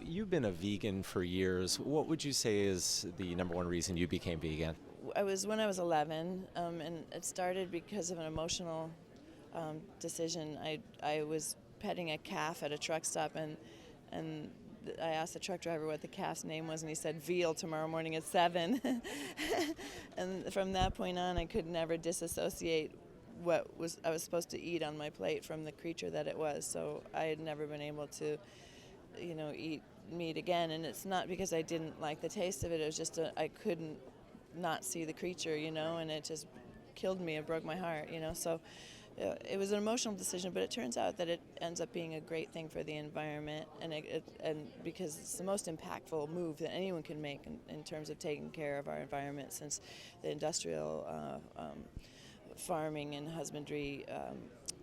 You've been a vegan for years. What would you say is the number one reason you became vegan? When I was 11, and it started because of an emotional decision. I was petting a calf at a truck stop, and I asked the truck driver what the calf's name was, and he said, "Veal tomorrow morning at 7." And from that point on, I could never disassociate what I was supposed to eat on my plate from the creature that it was. So I had never been able to, eat meat again. And it's not because I didn't like the taste of it. It was just I couldn't not see the creature, and it just killed me. It broke my heart, So it was an emotional decision, but it turns out that it ends up being a great thing for the environment, and because it's the most impactful move that anyone can make in terms of taking care of our environment, since the industrial farming and husbandry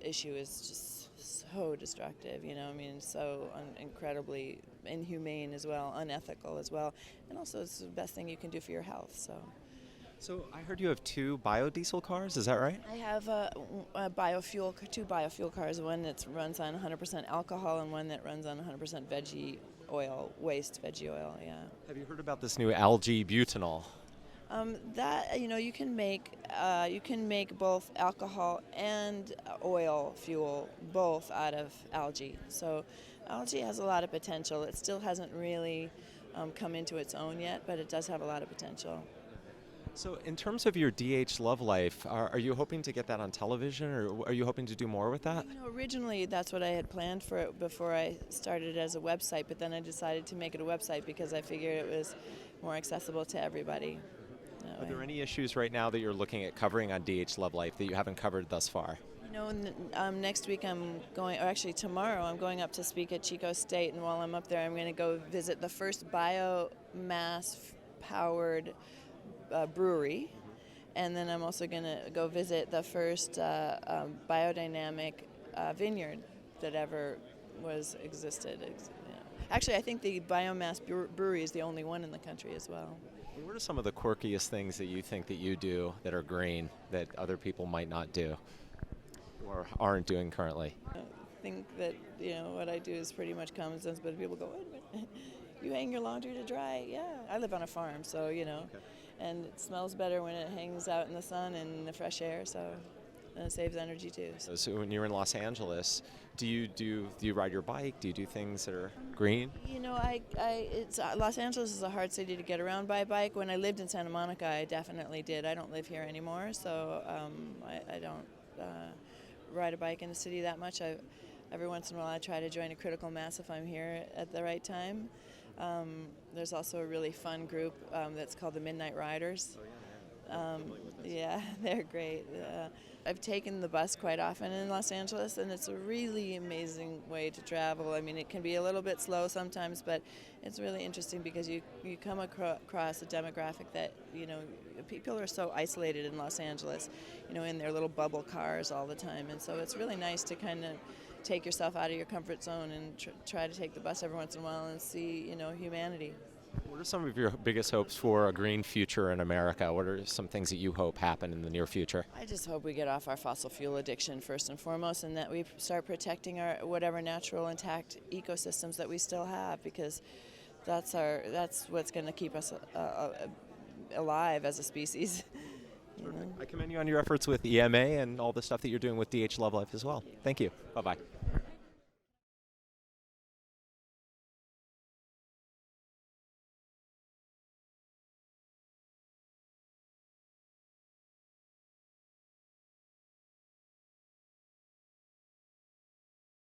issue is just so destructive, so incredibly inhumane as well, unethical as well, and also it's the best thing you can do for your health. So I heard you have 2 biodiesel cars, is that right? I have two biofuel cars, one that runs on 100% alcohol and one that runs on 100% veggie oil, waste veggie oil, yeah. Have you heard about this new algae butanol? You can make both alcohol and oil fuel both out of algae. So algae has a lot of potential. It still hasn't really come into its own yet, but it does have a lot of potential. So in terms of your DH Love Life, are you hoping to get that on television, or are you hoping to do more with that? Originally that's what I had planned for it before I started it as a website, but then I decided to make it a website because I figured it was more accessible to everybody. Are there any issues right now that you're looking at covering on DH Love Life that you haven't covered thus far? Next week tomorrow I'm going up to speak at Chico State, and while I'm up there I'm going to go visit the first biomass-powered brewery, and then I'm also going to go visit the first biodynamic vineyard that ever existed. Actually, I think the biomass brewery is the only one in the country as well. What are some of the quirkiest things that you think that you do that are green that other people might not do or aren't doing currently? I think that what I do is pretty much common sense, but people go, "Wait a minute, you hang your laundry to dry?" Yeah, I live on a farm, so Okay. And it smells better when it hangs out in the sun and the fresh air, and it saves energy too. So when you're in Los Angeles, do you ride your bike? Do you do things that are green? Los Angeles is a hard city to get around by bike. When I lived in Santa Monica, I definitely did. I don't live here anymore, so I don't ride a bike in the city that much. Every once in a while I try to join a critical mass if I'm here at the right time. There's also a really fun group that's called the Midnight Riders. Yeah, they're great. I've taken the bus quite often in Los Angeles, and it's a really amazing way to travel. I mean, it can be a little bit slow sometimes, but it's really interesting because you come across a demographic that, people are so isolated in Los Angeles, in their little bubble cars all the time. And so it's really nice to kind of take yourself out of your comfort zone and try to take the bus every once in a while and see, humanity. What are some of your biggest hopes for a green future in America? What are some things that you hope happen in the near future? I just hope we get off our fossil fuel addiction first and foremost, and that we start protecting our whatever natural intact ecosystems that we still have, because that's what's going to keep us alive as a species. I commend you on your efforts with EMA and all the stuff that you're doing with DH Love Life as well. Thank you. Bye-bye.